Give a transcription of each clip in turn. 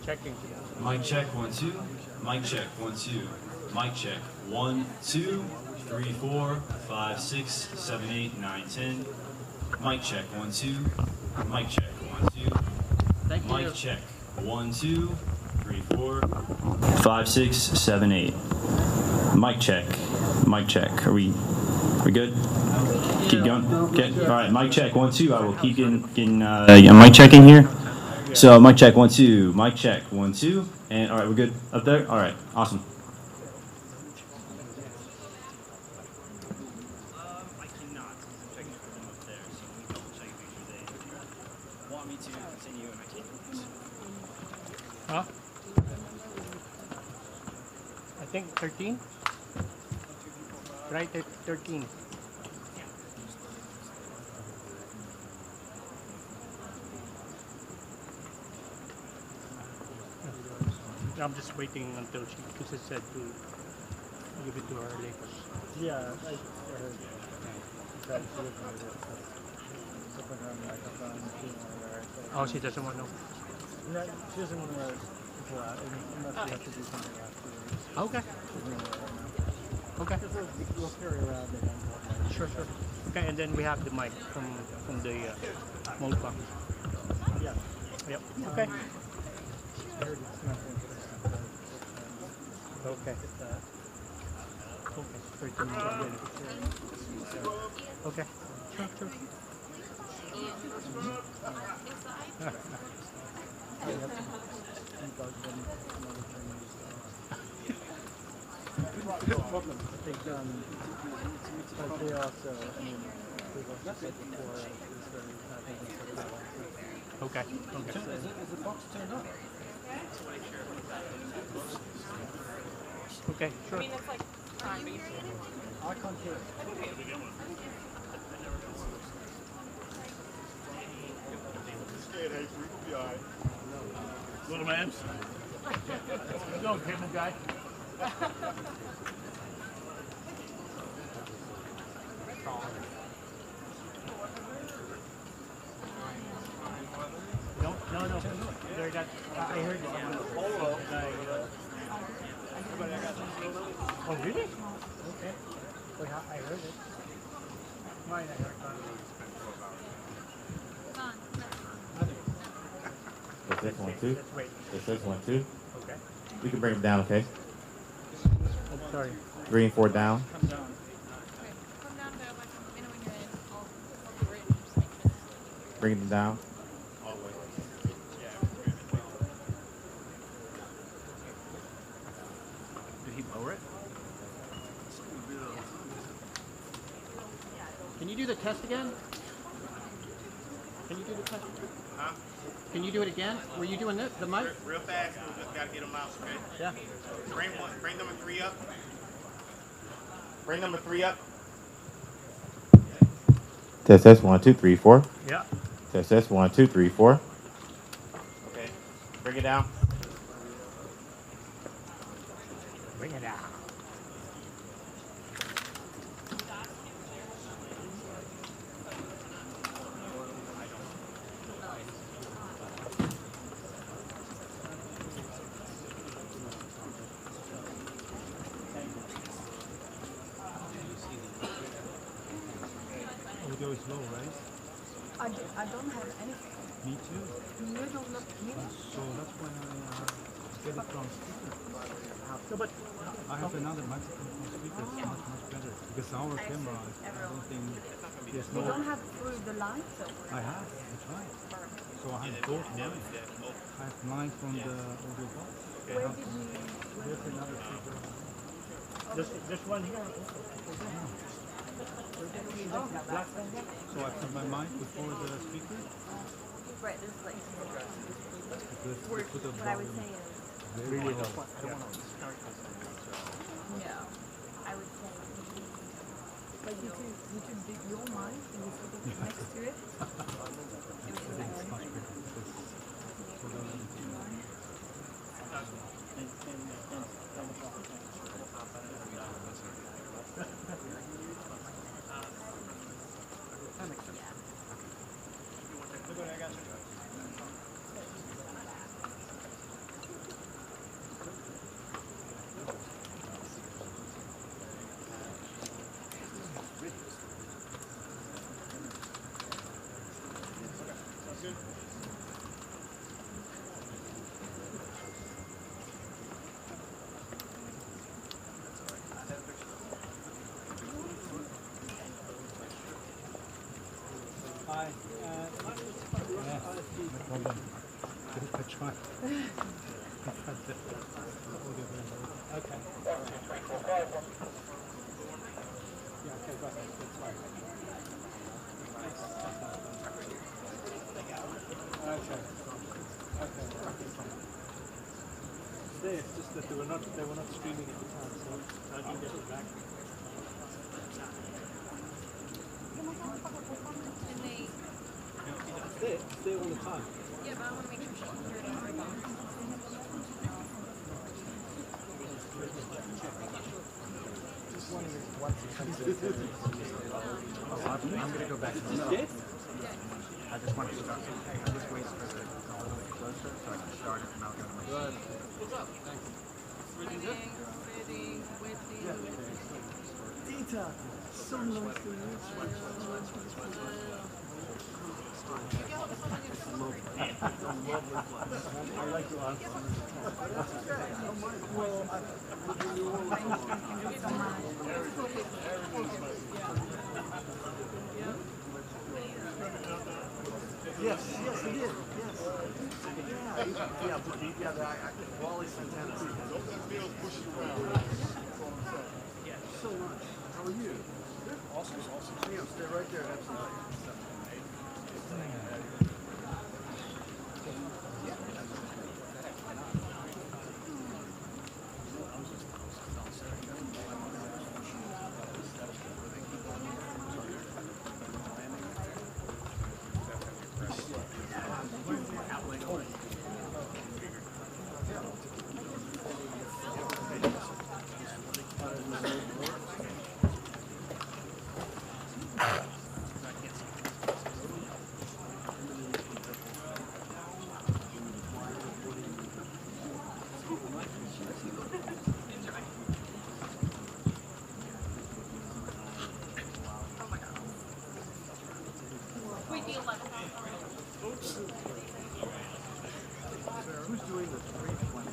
Checking. Mic check 1 2. Mic check 1 2. Mic check 1 2 3 4 5 6 7 8 9 10. Mic check 1 2. Mic check 1 2. Thank you. Mic check 1 2 3 4 5 6 7 8. Mic check. Mic check. Are we good? Keep going. Okay. All right. Mic check 1 2. I will keep getting mic checking here. So mic check 1 2. Mic check 1 2. And all right, we're good up there. All right. Awesome. Huh? I think 13. Right at 13. I'm just waiting until she said to give it to her later. Yeah, I heard that she was open her microphone. Oh, she doesn't want to know. No, she doesn't want to go out unless we have to do something afterwards. Okay. Okay. We'll carry around the Sure. Okay, and then we have the mic from the mode box. Yeah. Yep. Okay. I heard it's not interesting. Okay. Okay. Sure. No problem. I think but they also, I mean, they've also said before is very Okay. Is the box turned on? Okay, sure. I mean, it's like time, but you I can't hear it. Little man. Go, cable guy. No. There got. I heard it. Oh, really? Okay. Wait, I heard it. Mine, I heard it. This 1 2. Wait. This 1 2. Okay. We can bring them down, okay? Oh, sorry. 3 and 4 down. come down to like when you're in. I'll be right in just like this. Bring them down. Did he lower it? Can you do the test again? Can you do the test again? Huh? Can you do it again? Were you doing it? The mic? Real fast, we just gotta get them out, okay? Yeah. Bring number 3 up. Bring number 3 up. Test 1 2 3 4. Yeah. Test 1 2 3 4. Okay. Bring it down. Bring it down. Audio is low, right? I don't have anything. Me too. You don't look here. So that's why I get it from speaker. No, but I have another microphone from speaker. It's much better. Because our camera, I don't think there's You no... don't have through the line, so. I have, that's right. So I have both lines. I have lines from the audio box. Where did you? There's another speaker. this one here. So I put my mic before the speaker. Right, this is like. Because we put the What I would volume say is, very low. no. I would say. But you could do your mic and you put it next to it. It would be nice. Hi. I try. Okay. Yeah, okay, got it. That's fine. Okay. Today it's just that they were not streaming at the time, so I'll get it back. And they, It's there all the time. yeah, but I want to make sure she can hear it on my phone. Just wondering once it comes in. I'm gonna go back to the Yes? I just want to start. I just wait for the all the way closer so I can start it and I'll go to my Right. Dita, so nice to meet I like to ask. Yes, it is. Yes. Wally Santana. So much. How are you? Awesome. Yeah, stay right there. Absolutely. Who's doing the 320?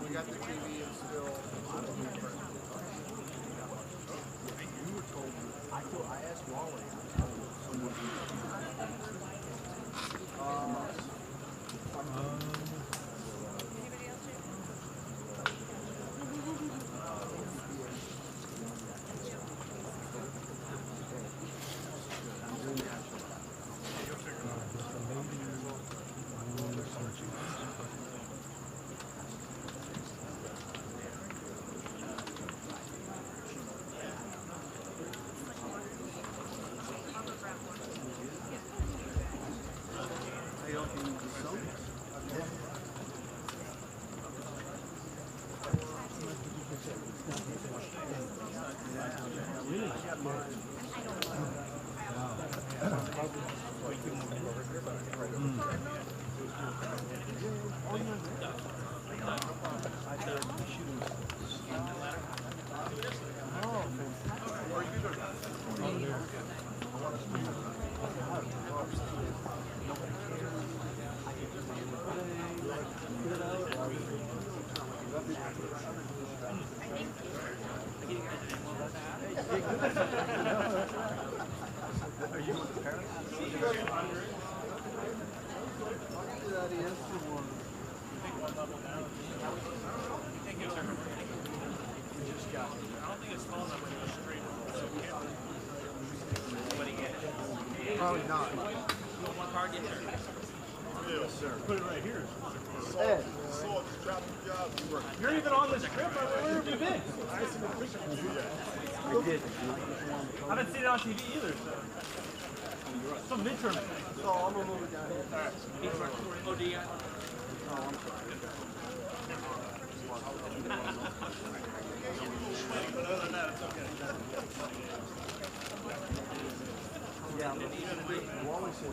We got the TV and still. You were told. I asked Wally. Probably not. Put it right here. Ed. You're even on this trip? Where have you been? I did. I haven't seen it on TV either. Some midterm. So I'm gonna move it down here. Oh, do you? But other than that, it's okay. Yeah, Wally said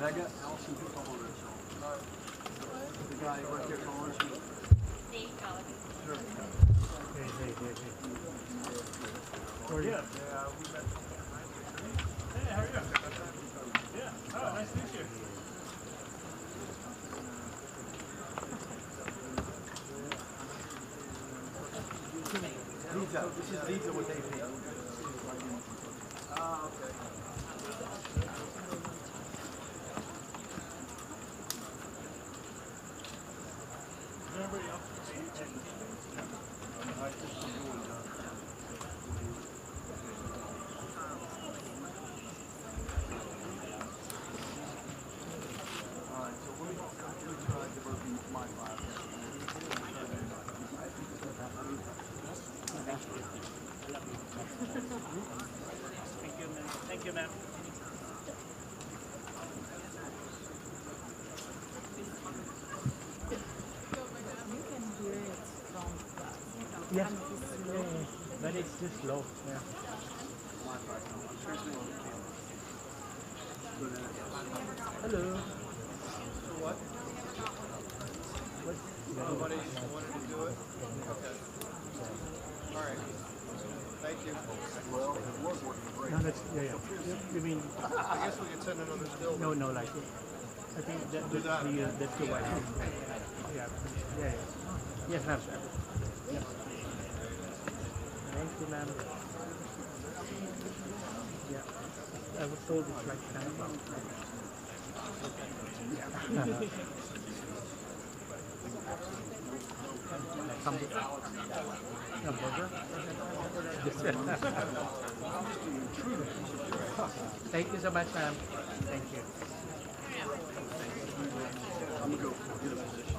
Mega, Allison, who's calling it? The guy right there calling it. How are you? Yeah, we met. Hey, how are you? Yeah. Oh, nice to meet you. Lisa, this is Lisa with AP. Ah, okay. Everybody else? Alright, so let me try diverting my file. Thank you, ma'am. Yeah, but it's too slow. Yeah. Hello. What? What's Nobody wanted to do it? Okay. Alright. Thank you. Well, it was working great. No, that's yeah. You mean I guess we could send another still. no, like I think that's the one. Yeah. Yes, ma'am. Yeah. Thank you, ma'am. Yeah. I was told it's like 10 o'clock. Yeah. Some burger? Thank you so much, ma'am. Thank you. I'm gonna go get a position.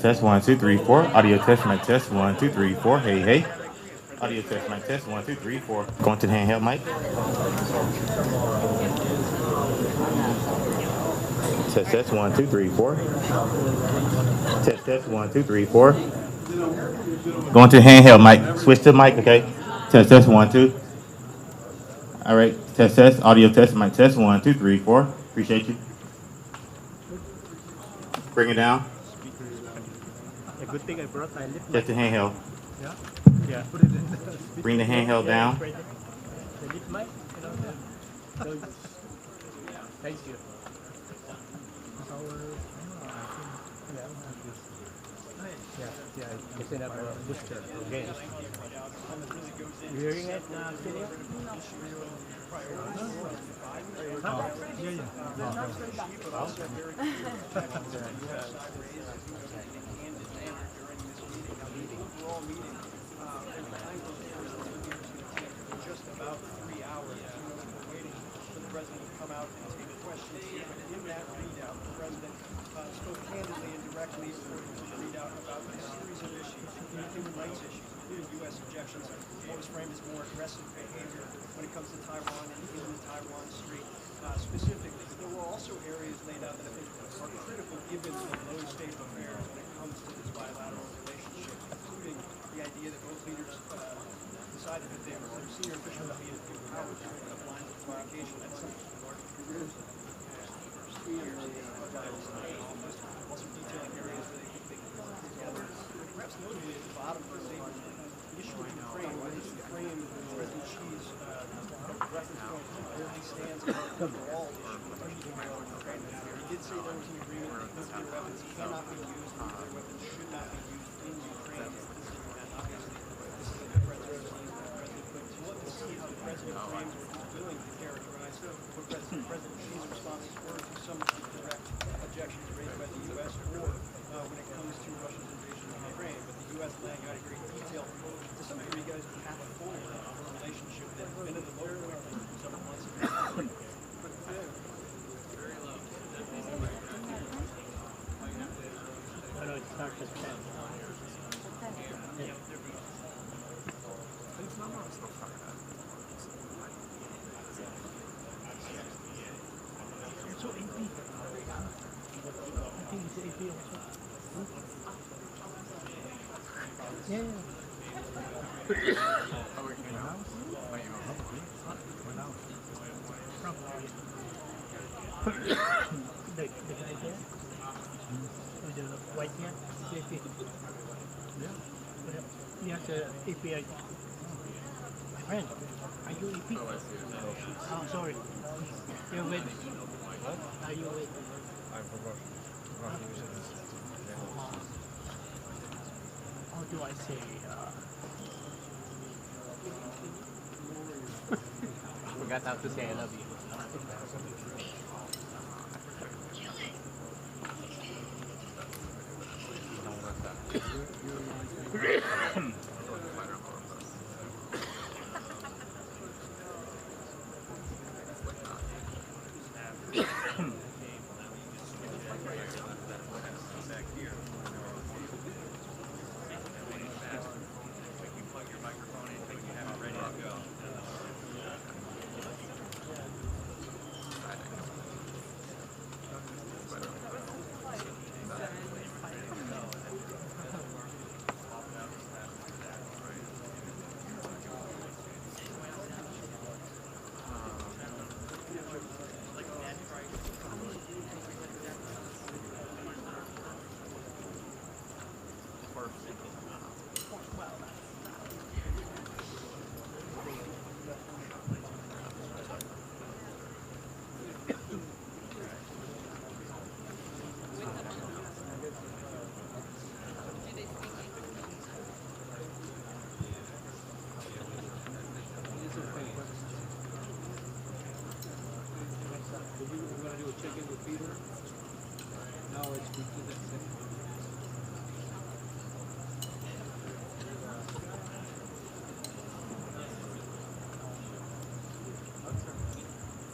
Test 1 2 3 4. Audio test mic test 1 2 3 4. Hey. Audio test mic test 1 2 3 4. Going to the handheld mic. Test 1 2 3 4. Test 1 2 3 4. Going to handheld mic. Switch to mic, okay? Test 1 2. All right. Test. Audio test mic test 1 2 3 4. Appreciate you. Bring it down. A good thing I brought my lip. Just the handheld. Yeah. Put it in. Bring the handheld down. The lip mic. So, thank you. Yeah. It's in a booster. Okay. You hearing it, Celia? Huh? Just about 3 hours. We're waiting for the president to come out and take questions. In that readout, the president spoke candidly and directly to the readout about a series of issues, human rights issues, including U.S. objections. What was framed as more aggressive behavior when it comes to Taiwan and in the Taiwan Strait specifically. There were also areas laid out that I think are critical given the low state of affairs when it comes to this bilateral relationship, including the idea that both leaders decided that their senior officials needed to have lines of communication. That's something also detailing areas that they think they can work together. Perhaps notably at the bottom of the statement, the issue of Ukraine, why does Ukraine, President Xi's reference point where he stands on the overall issue of Ukraine. He did say there was an agreement that nuclear weapons cannot be used, nuclear weapons should not be used in Ukraine. This is a good president. So we'll have to see how the president frames or is willing to characterize what President Xi's responses were to some of the direct objections raised by the U.S. or when it comes to Russia's invasion of Ukraine. But the U.S. laying out a very detailed, to some degree, guys, path forward for a relationship that has been at the low point for several months ago. No, it's not just 10. Yeah. think it's AP also. Yeah. The guy there with the white hair, AP. Yeah. He has a API. My friend, are you AP? Oh, sorry. You're with. Are you with? I'm from Russia. How do I say? Forgot how to say I love you.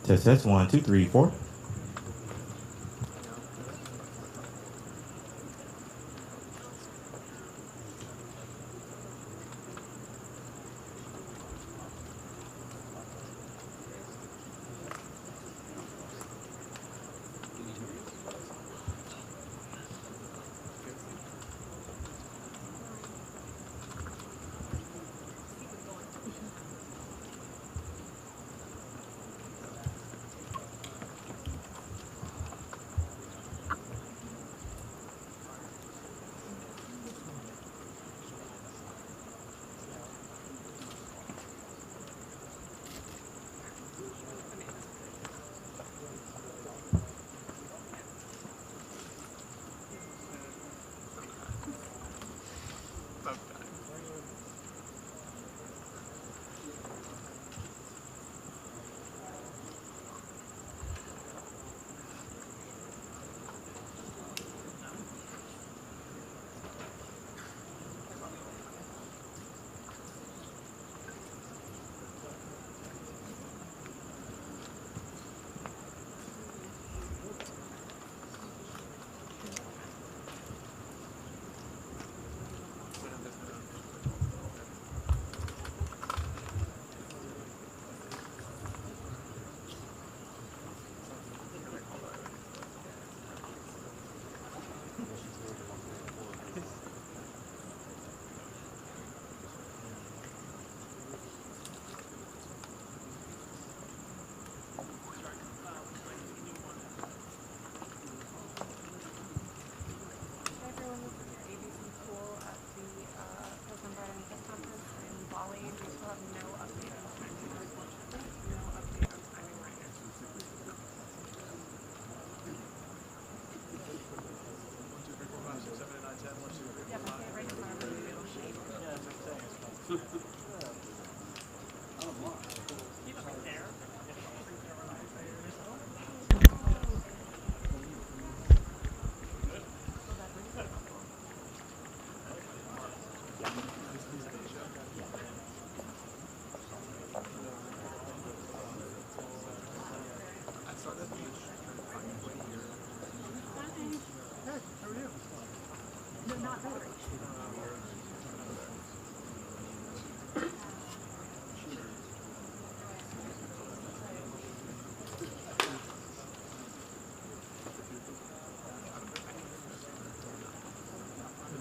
Test 1, 2, 3, 4.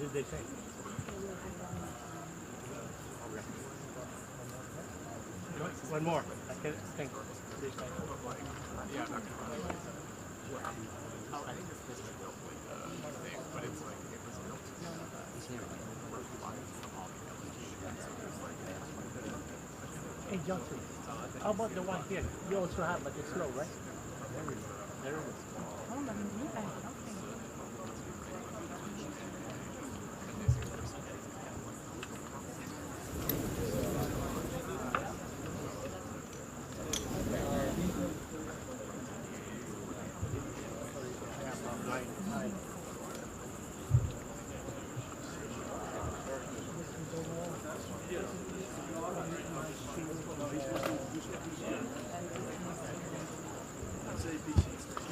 did they say? One more. I can think. Hey Johnson, how about the one here? You also have, but it's slow, right? There it is. Oh, but in the meantime, okay.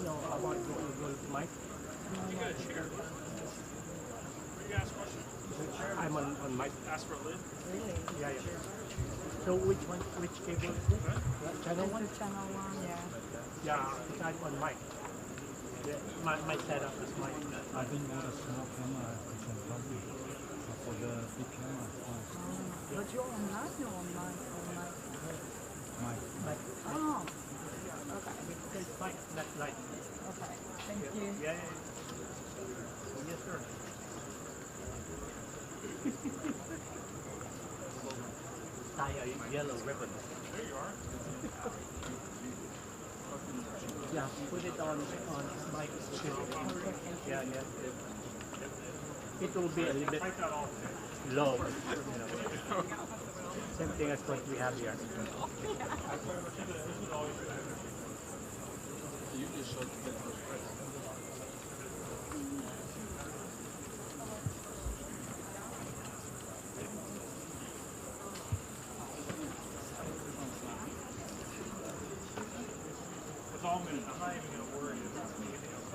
No, I want to go to Mike. I'm on Mike. Ask for a lid? Really? Yeah. So which cable is this? Channel 1? Channel 1, yeah. Yeah, I'm on Mike. My setup is Mike. I didn't want a small camera for the big camera. But you're online or online? Mike. Oh, okay. It's Mike, not light. Okay, thank you. Yeah. Yes, sir. Tie a yellow ribbon. There you are. Yeah, put it on Mike's chin. Yeah. It will be a little bit low, you know. Same thing as what we have here. It's all minutes. I'm not even going to worry about anything else.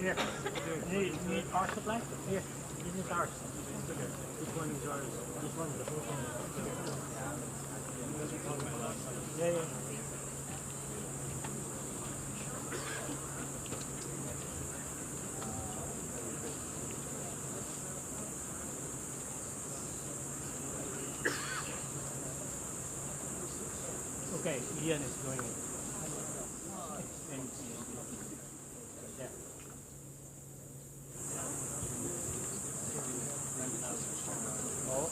Here. You need power supply? Here. This is ours. This one is ours. This one is the whole thing. Yeah. Okay, Ian is doing it. Yeah. Oh.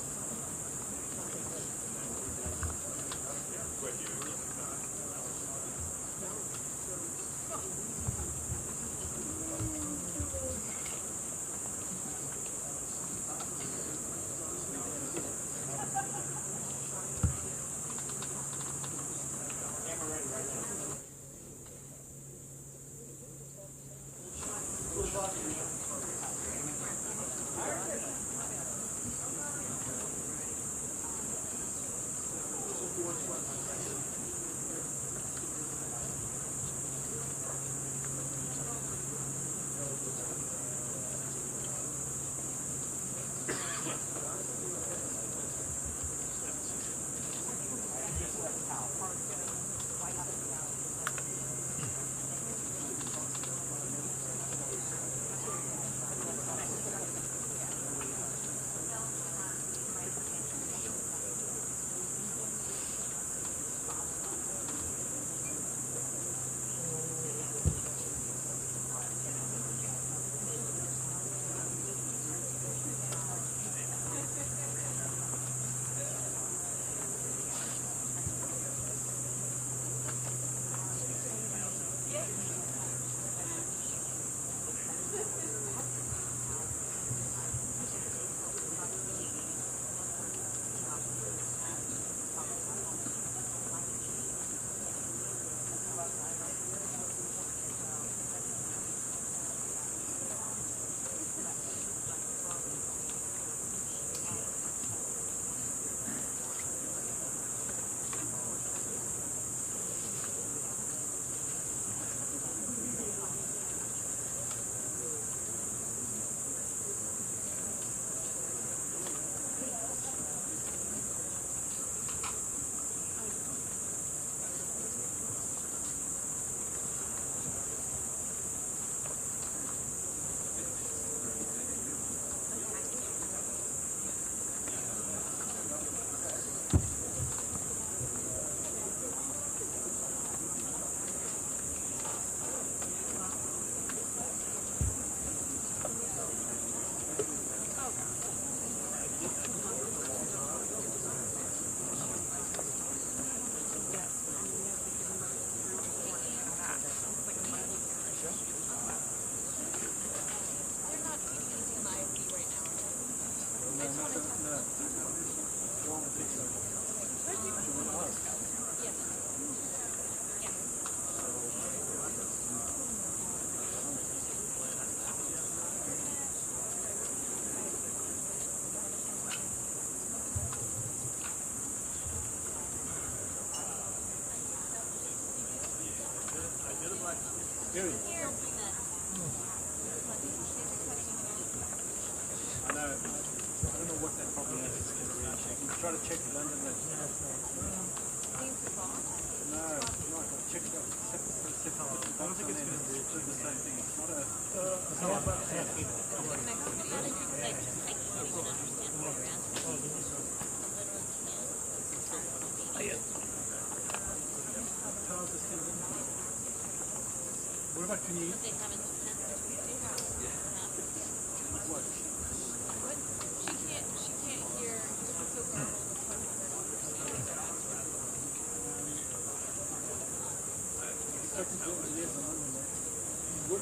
Jerry. I know. I don't know what that problem is. You try to check London. No, not. Check it out. I don't think it's going to do the same thing. It's not a. What about can you? What? She can't hear.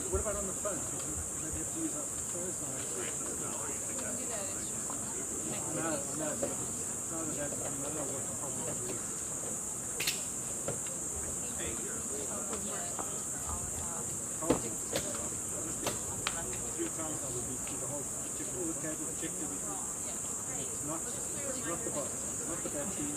What about on the phone? Maybe you have to use that phone side. No. I don't know what the problem is. Check everything. It's not the box. It's not the battery.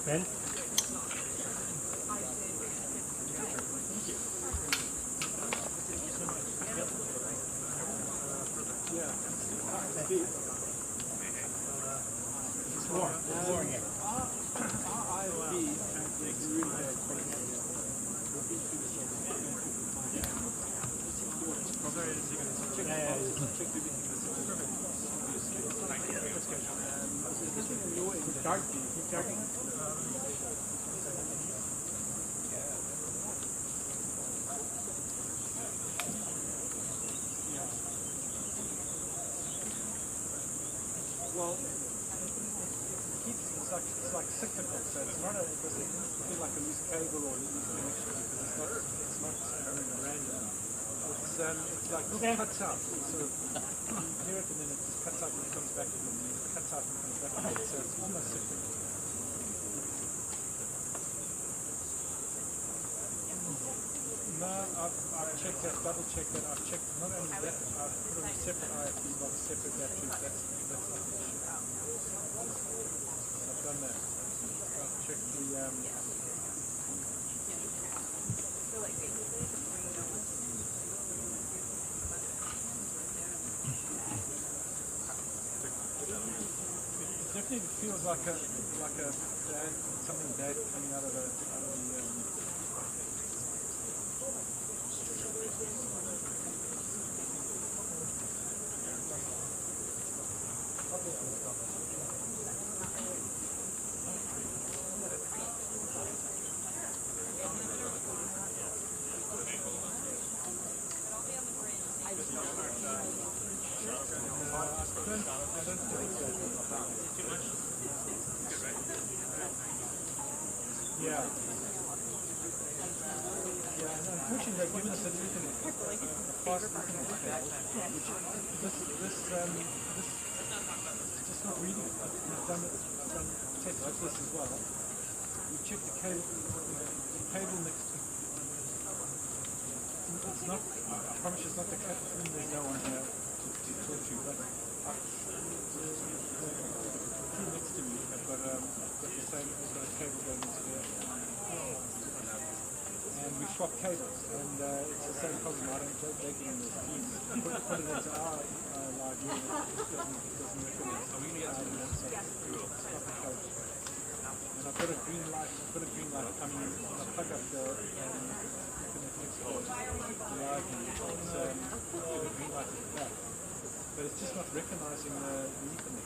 Ben? Well, it's like cyclical, so it's not it doesn't feel like a loose cable or a loose connection because it's not random. It's like it cuts out. So you hear it and then it just cuts out and it comes back again. And it cuts out and it comes back again. So it's almost cyclical. No, I've checked that, double checked that. I've checked not only that, I've put on a separate IFB box, separate batteries. That's not the issue. I've done that. I've checked the it definitely feels like a bad, something bad coming out of the Yeah. Yeah, and unfortunately they've given us a fast internet cable, which this is just not reading it. I've done tests like this as well. You check the cable next to it's not, I promise it's not the cat thing, there's no one here to talk to, but the two next to me have got the same, they've got a cable going into there. And we swap cables, and it's the same problem. I don't take it in the team. Put it into our live unit, it doesn't recognize. Stop the code. And I've got a green light coming in. I plug up the live unit. It's a green light at the back. But it's just not recognizing the Ethernet.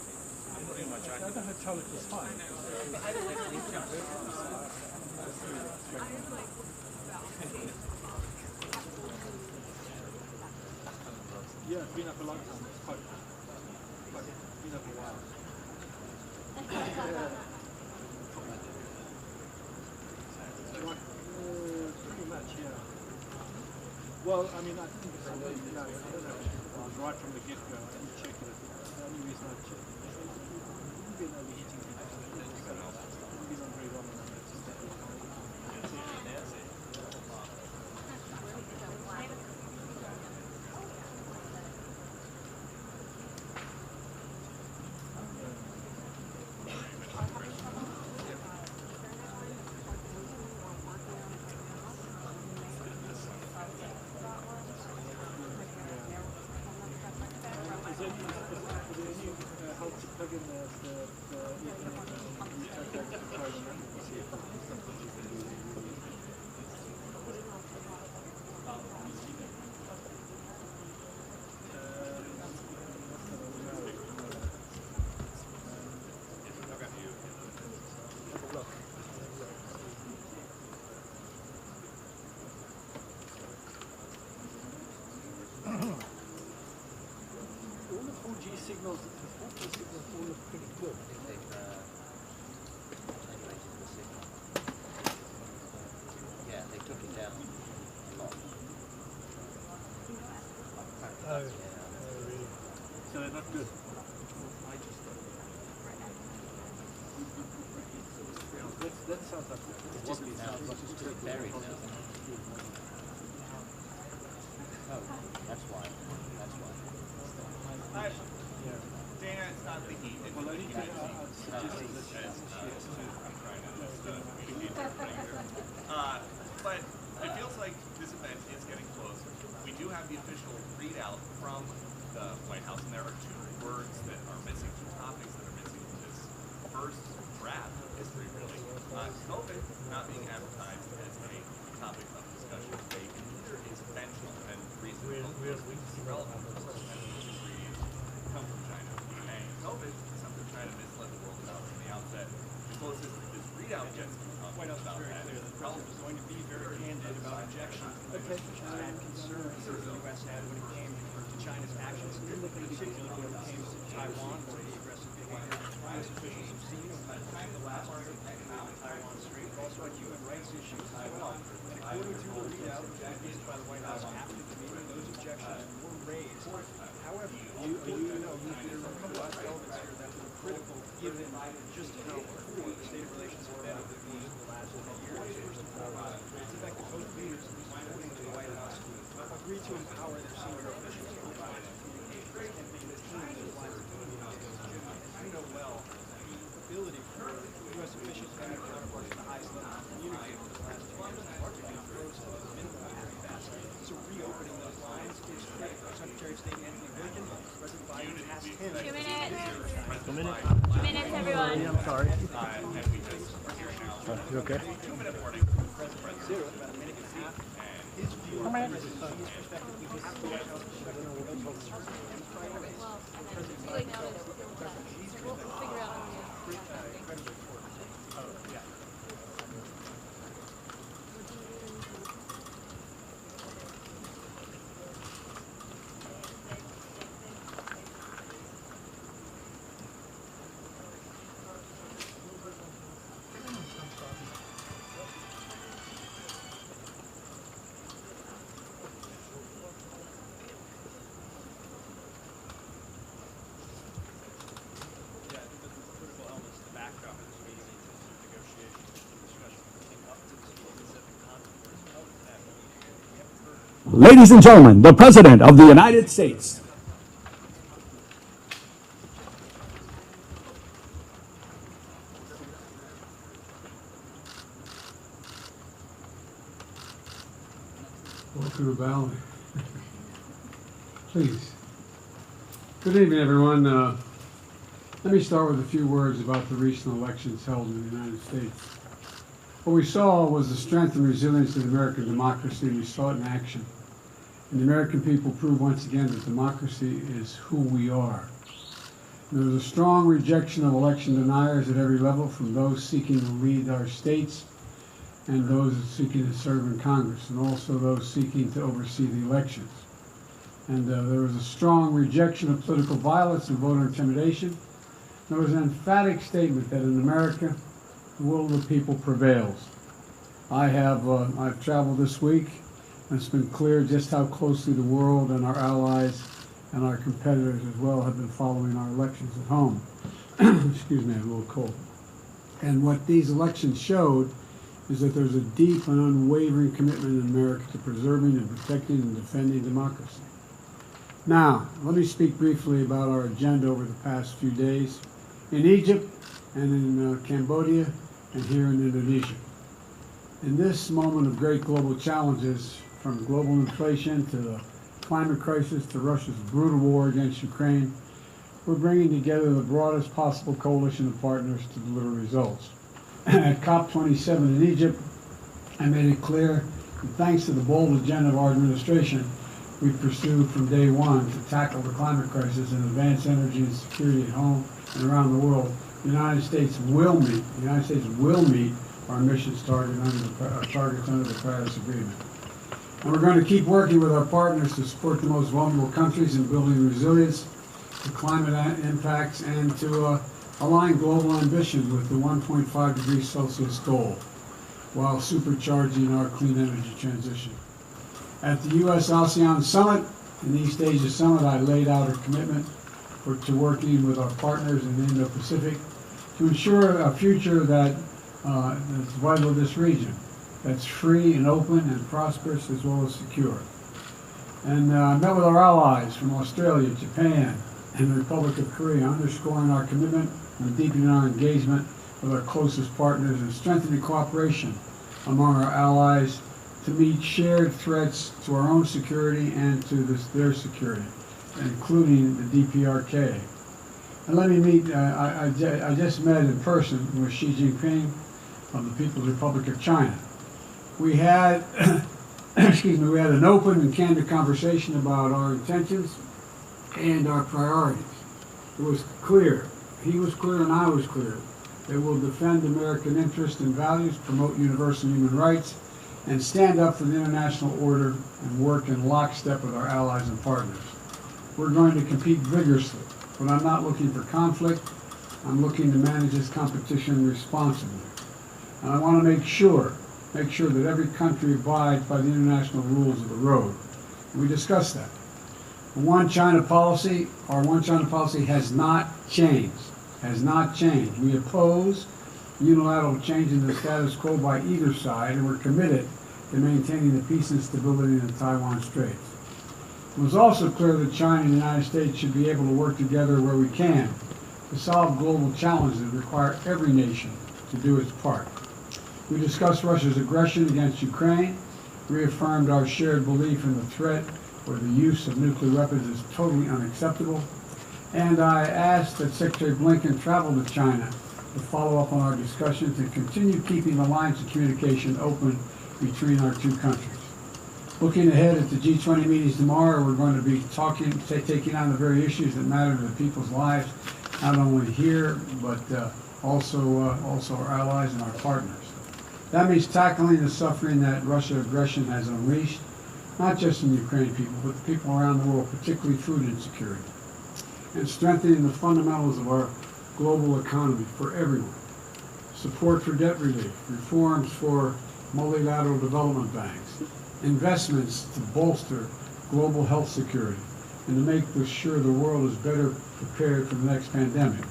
The other hotel it was fine. Yeah, it's been up a long time. It's quite been up a while. Pretty much, yeah. Well, I mean, I think it's I don't know. It was right from the get-go. I didn't check it. The only reason I checked it is it's been overheating. It's been on very long. Signals, the 4G signals all look pretty good. Yeah, they took it down a lot. Oh, So they're not good. That sounds like it just sounds like it's pretty Buried now. Oh, that's why. That's why. Dana, it's not the heat. It's the heat. But it feels like this event is getting closer. We do have the official readout from the White House, and there are two words that are missing, two topics that are missing from this first draft of history, really. COVID not being advertised as a topic of discussion today, and neither is fentanyl and recent relevant come from China. And COVID is something China misled the world about from the outset. The closest this readout gets to talking about that is the problem is going to be very candid about injections and concerns that the U.S. had when it came to China's actions, in particular when it came to Taiwan, or the aggressive behavior U.S. officials have seen over the last week on the Taiwan Strait, also on human rights issues as well. And according to the readout released by the White House after the meeting, those objections were raised. However, you know, there are a couple of elements here that were critical given just how poor the state of relations have been over the course of the last 10 years. First of all, it's the fact that both leaders, according to the White House, agreed to empower their senior officials to provide communications campaign as teams as lines of communications. You know well the ability for U.S. officials and their counterparts at the highest level to communicate over the last 2 years has largely been closed to the minimum capacity. So reopening those lines is critical. Secretary of State Anthony Blinken, President Biden asked him. 2 minutes. 2 minutes. 2 minutes, everyone. I'm sorry. You okay? 2 minute warning. Zero, about a minute and a half. His view of President Xi's perspective, we have the White House perspective, we know both sides. And priorities. President Like Biden now, tells President Xi's we'll figure out. incredibly important. Oh, yeah. Yeah, I think that's the critical elements to the backdrop of this meeting in terms of negotiations and discussion leading up to this meeting is that the contours of that meeting. We haven't heard. Ladies and gentlemen, the President of the United States. Welcome to Valley. Please. Good evening, everyone. Let me start with a few words about the recent elections held in the United States. What we saw was the strength and resilience of American democracy, and we saw it in action. And the American people proved once again that democracy is who we are. There was a strong rejection of election deniers at every level, from those seeking to lead our states and those seeking to serve in Congress, and also those seeking to oversee the elections. And there was a strong rejection of political violence and voter intimidation. There was an emphatic statement that in America, the will of the people prevails. I've traveled this week, and it's been clear just how closely the world and our allies and our competitors as well have been following our elections at home. Excuse me, I'm a little cold. And what these elections showed is that there's a deep and unwavering commitment in America to preserving and protecting and defending democracy. Now, let me speak briefly about our agenda over the past few days in Egypt and in Cambodia and here in Indonesia. In this moment of great global challenges, from global inflation to the climate crisis to Russia's brutal war against Ukraine, we're bringing together the broadest possible coalition of partners to deliver results. At COP27 in Egypt, I made it clear that thanks to the bold agenda of our administration, we've pursued from day one to tackle the climate crisis and advance energy and security at home and around the world. The United States will meet our emissions targets under the Paris Agreement. And we're going to keep working with our partners to support the most vulnerable countries in building resilience to climate impacts and to align global ambition with the 1.5 degrees Celsius goal while supercharging our clean energy transition. At the U.S.-ASEAN Summit, in the East Asia Summit, I laid out a commitment to working with our partners in the Indo-Pacific to ensure a future that's vital to this region, that's free and open and prosperous as well as secure. And I met with our allies from Australia, Japan, and the Republic of Korea, underscoring our commitment and deepening our engagement with our closest partners and strengthening cooperation among our allies to meet shared threats to our own security and to their security, including the DPRK. And let me meet, I just met in person with Xi Jinping of the People's Republic of China. We had, we had an open and candid conversation about our intentions and our priorities. It was clear, he was clear and I was clear, that we'll defend American interests and values, promote universal human rights, and stand up for the international order and work in lockstep with our allies and partners. We're going to compete vigorously, but I'm not looking for conflict. I'm looking to manage this competition responsibly. And I want to make sure that every country abides by the international rules of the road. And we discussed that. The One China policy, our One China policy has not changed. Has not changed. We oppose unilateral change in the status quo by either side, and we're committed to maintaining the peace and stability in the Taiwan Straits. It was also clear that China and the United States should be able to work together where we can to solve global challenges that require every nation to do its part. We discussed Russia's aggression against Ukraine, reaffirmed our shared belief in the threat or the use of nuclear weapons is totally unacceptable, and I asked that Secretary Blinken travel to China to follow up on our discussions and continue keeping the lines of communication open between our two countries. Looking ahead at the G20 meetings tomorrow, we're going to be taking on the very issues that matter to the people's lives, not only here, but also our allies and our partners. That means tackling the suffering that Russian aggression has unleashed, not just in the Ukrainian people, but the people around the world, particularly food insecurity, and strengthening the fundamentals of our global economy for everyone. Support for debt relief, reforms for multilateral development banks, investments to bolster global health security, and to make sure the world is better prepared for the next pandemic.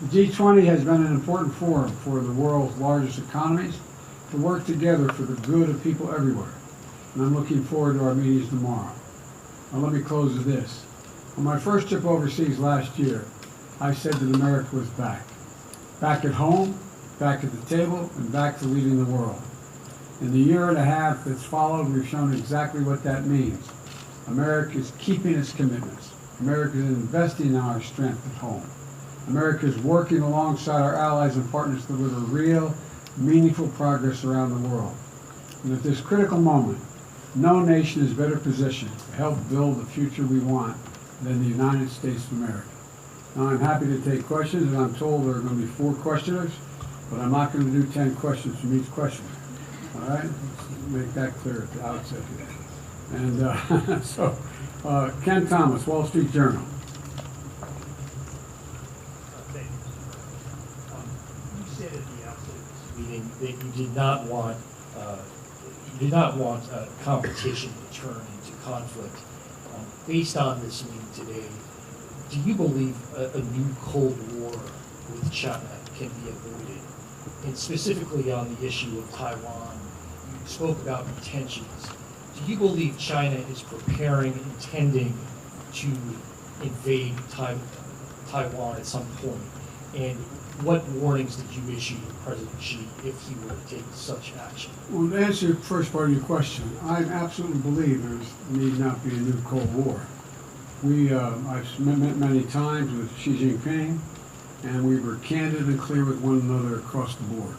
The G20 has been an important forum for the world's largest economies to work together for the good of people everywhere. And I'm looking forward to our meetings tomorrow. Now let me close with this. On my first trip overseas last year, I said that America was back. Back at home, back at the table, and back to leading the world. In the year and a half that's followed, we've shown exactly what that means. America is keeping its commitments. America is investing in our strength at home. America is working alongside our allies and partners to deliver real, meaningful progress around the world. And at this critical moment, no nation is better positioned to help build the future we want than the United States of America. Now, I'm happy to take questions, and I'm told there are going to be 4 questioners, but I'm not going to do 10 questions from each questioner. All right? Let's make that clear at the outset here. And Ken Thomas, Wall Street Journal. You said at the outset of this meeting that you did not want competition to turn into conflict. Based on this meeting today, do you believe a new Cold War with China can be avoided? And specifically on the issue of Taiwan, you spoke about intentions. Do you believe China is intending to invade Taiwan at some point? And what warnings did you issue to President Xi if he were to take such action? Well, to answer the first part of your question, I absolutely believe there need not be a new Cold War. I've met many times with Xi Jinping, and we were candid and clear with one another across the board.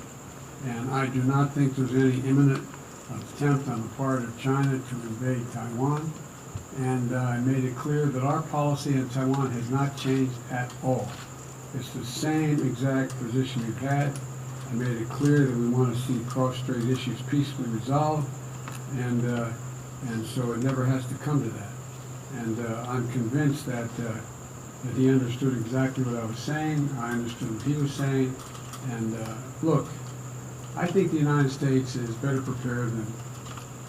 And I do not think there's any imminent attempt on the part of China to invade Taiwan. And I made it clear that our policy in Taiwan has not changed at all. It's the same exact position we've had. I made it clear that we want to see cross-strait issues peacefully resolved, and so it never has to come to that. And I'm convinced that he understood exactly what I was saying. I understood what he was saying. And look, I think the United States is better prepared than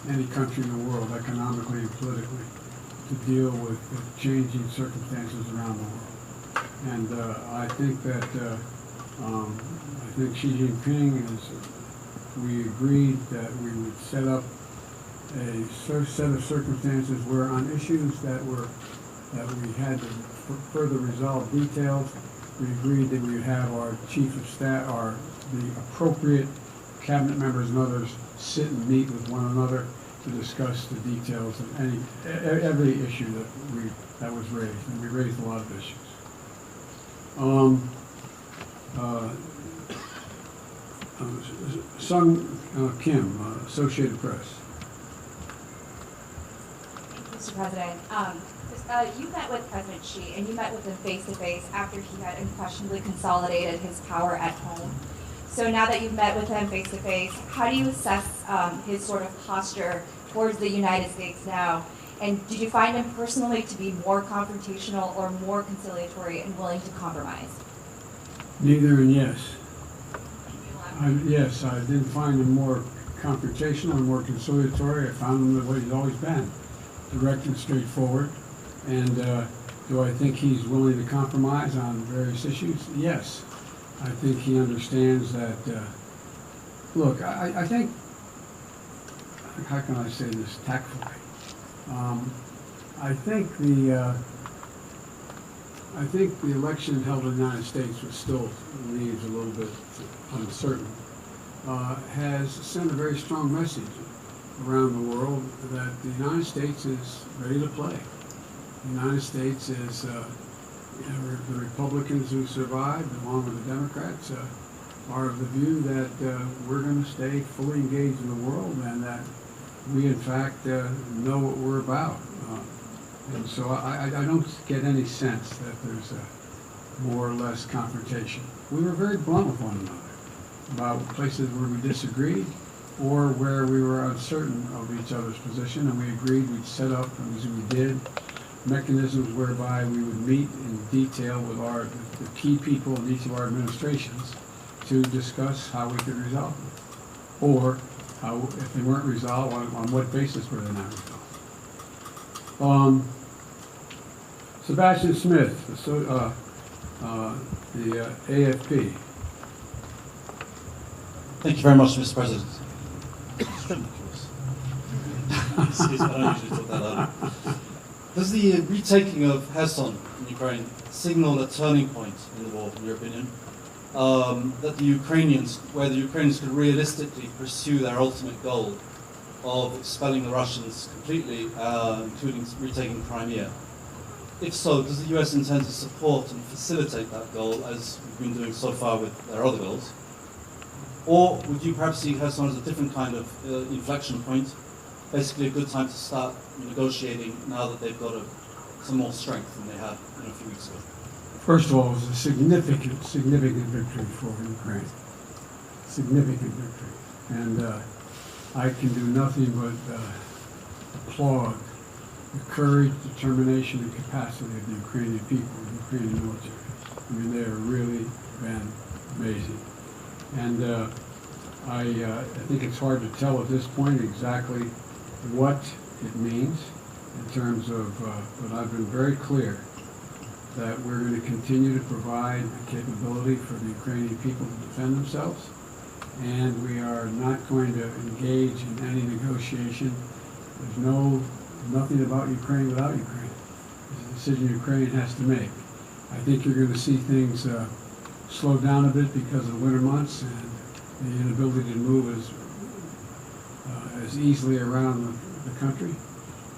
any country in the world, economically and politically, to deal with changing circumstances around the world. And I think that Xi Jinping we agreed that we would set up a set of circumstances where on issues that we had to further resolve details, we agreed that we would have our chief of staff, the appropriate cabinet members and others sit and meet with one another to discuss the details of every issue that was raised, and we raised a lot of issues. Sung Kim, Associated Press. Mr. President, you met with President Xi, and you met with him face-to-face after he had unquestionably consolidated his power at home. So now that you've met with him face-to-face, how do you assess his sort of posture towards the United States now? And did you find him personally to be more confrontational or more conciliatory and willing to compromise? Neither and yes. Yes, I didn't find him more confrontational and more conciliatory. I found him the way he's always been, direct and straightforward. And do I think he's willing to compromise on various issues? Yes. I think he understands that, look, I think, how can I say this tactfully? I think the election held in the United States, which still leaves a little bit uncertain, has sent a very strong message around the world that the United States is ready to play. The United States is, the Republicans who survived, along with the Democrats, are of the view that we're going to stay fully engaged in the world and that we, in fact, know what we're about. And so I don't get any sense that there's more or less confrontation. We were very blunt with one another about places where we disagreed or where we were uncertain of each other's position, and we agreed we'd set up, as we did, mechanisms whereby we would meet in detail with the key people in each of our administrations to discuss how we could resolve them, or how, if they weren't resolved, on what basis were they not resolved. Sebastian Smith, the AFP. Thank you very much, Mr. President. Does the retaking of Kherson in Ukraine signal a turning point in the war, in your opinion? That the Ukrainians could realistically pursue their ultimate goal of expelling the Russians completely, including retaking Crimea? If so, does the US intend to support and facilitate that goal, as we've been doing so far with their other goals? Or would you perhaps see Kherson as a different kind of inflection point, basically a good time to start negotiating now that they've got some more strength than they had a few weeks ago? First of all, it was a significant victory for Ukraine. Significant victory. And I can do nothing but applaud the courage, determination, and capacity of the Ukrainian people, the Ukrainian military. I mean, they have really been amazing. And I think it's hard to tell at this point exactly what it means in terms of, but I've been very clear that we're going to continue to provide a capability for the Ukrainian people to defend themselves, and we are not going to engage in any negotiation. There's nothing about Ukraine without Ukraine. It's a decision Ukraine has to make. I think you're going to see things slow down a bit because of the winter months and the inability to move as easily around the country.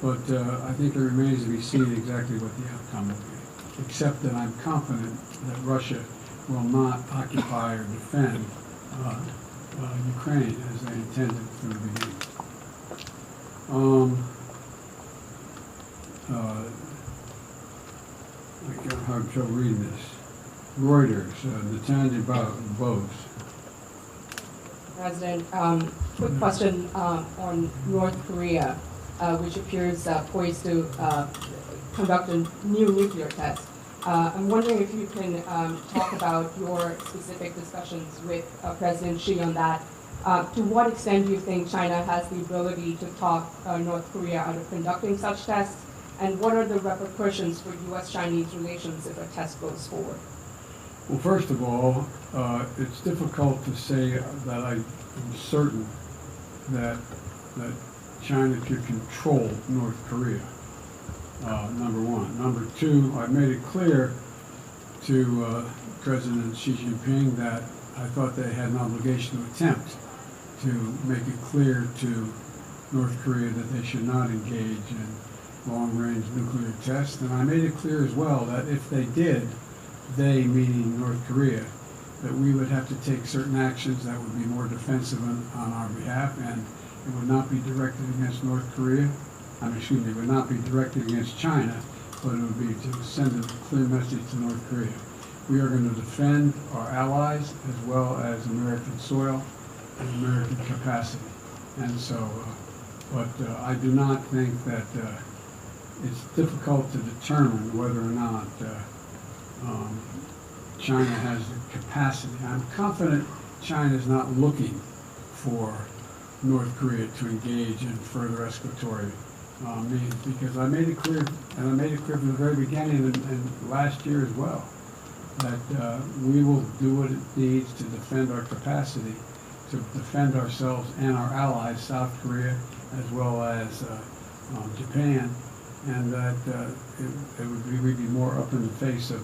But I think it remains to be seen exactly what the outcome will be, except that I'm confident that Russia will not occupy or defend Ukraine as they intended from the beginning. I can't have trouble reading this. Reuters, Natanja Bose. President, quick question on North Korea, which appears poised to conduct a new nuclear test. I'm wondering if you can talk about your specific discussions with President Xi on that. To what extent do you think China has the ability to talk North Korea out of conducting such tests? And what are the repercussions for U.S.-Chinese relations if a test goes forward? Well, first of all, it's difficult to say that I'm certain that China could control North Korea, number one. Number two, I made it clear to President Xi Jinping that I thought they had an obligation to attempt to make it clear to North Korea that they should not engage in long-range nuclear tests. And I made it clear as well that if they did, they, meaning North Korea, that we would have to take certain actions that would be more defensive on our behalf, and it would not be directed against North Korea. It would not be directed against China, but it would be to send a clear message to North Korea. We are going to defend our allies as well as American soil and American capacity. And so, but I do not think that it's difficult to determine whether or not China has the capacity. I'm confident China is not looking for North Korea to engage in further escalatory means, because I made it clear, and I made it clear from the very beginning and last year as well, that we will do what it needs to defend our capacity, to defend ourselves and our allies, South Korea as well as Japan, and that we'd be more up in the face of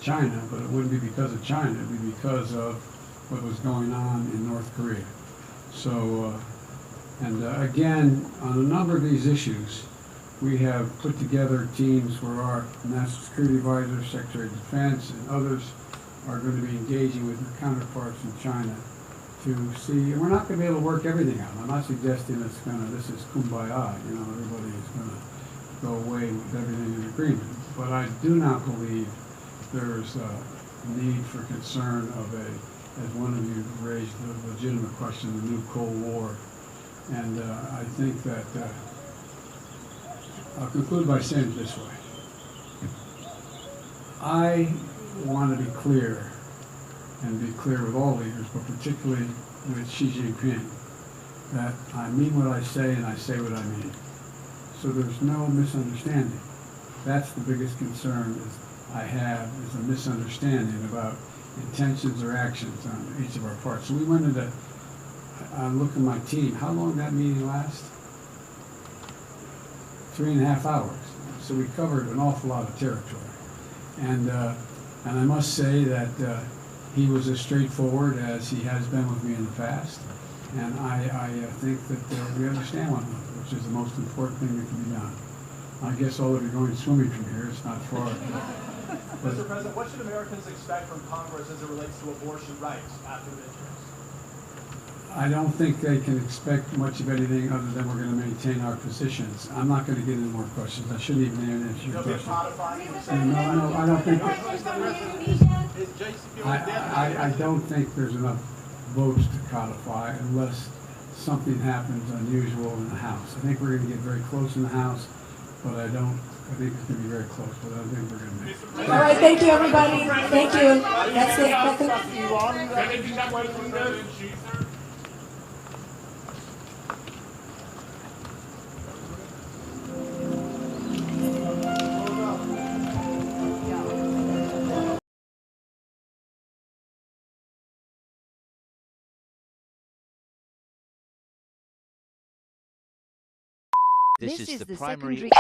China, but it wouldn't be because of China, it would be because of what was going on in North Korea. So, again, on a number of these issues, we have put together teams where our National Security Advisor, Secretary of Defense, and others are going to be engaging with their counterparts in China to see, and we're not going to be able to work everything out. I'm not suggesting this is kumbaya, everybody is going to go away with everything in agreement. But I do not believe there's a need for concern of as one of you raised the legitimate question, the new Cold War. And I think that, I'll conclude by saying it this way. I want to be clear, and be clear with all leaders, but particularly with Xi Jinping, that I mean what I say and I say what I mean. So there's no misunderstanding. That's the biggest concern I have, is a misunderstanding about intentions or actions on each of our parts. So we went into, I look at my team, how long did that meeting last? 3.5 hours. So we covered an awful lot of territory. And I must say that he was as straightforward as he has been with me in the past. And I think that we understand one another, which is the most important thing that can be done. I guess all of you are going swimming from here, it's not far. Mr. President, what should Americans expect from Congress as it relates to abortion rights after the midterms? I don't think they can expect much of anything other than we're going to maintain our positions. I'm not going to get into more questions. I shouldn't even answer your question. No, I don't think. I don't think there's enough votes to codify unless something happens unusual in the House. I think we're going to get very close in the House, but I think it's going to be very close, but I don't think we're going to make it. All right, thank you, everybody. Thank you. That's it. This is the primary.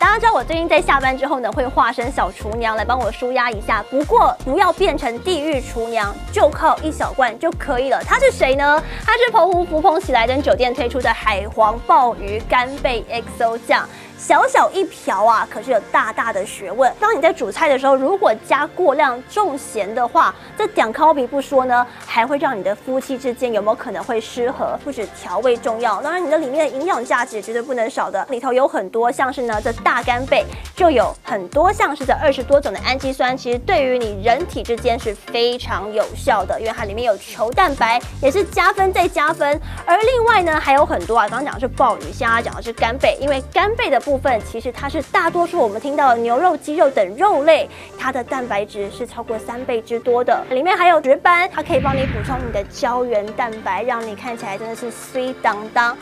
大家知道我最近在下班之后呢，会化身小厨娘来帮我舒压一下。不过不要变成地狱厨娘，就靠一小罐就可以了。它是谁呢？它是澎湖福朋喜来登酒店推出的海皇鲍鱼干贝 XO 酱。小小一瓢啊，可是有大大的学问。当你在煮菜的时候，如果加过量重咸的话，这点烤比不说呢，还会让你的夫妻之间有没有可能会失和？不止调味重要，当然你的里面的营养价值绝对不能少的。里头有很多像是呢，这大干贝就有很多像是这20多种的氨基酸，其实对于你人体之间是非常有效的，因为它里面有球蛋白，也是加分再加分。而另外呢，还有很多啊，刚刚讲的是鲍鱼，现在讲的是干贝，因为干贝的部分其实它是大多数我们听到的牛肉、鸡肉等肉类，它的蛋白质是超过3倍之多的。里面还有石斑，它可以帮你补充你的胶原蛋白，让你看起来真的是水当当。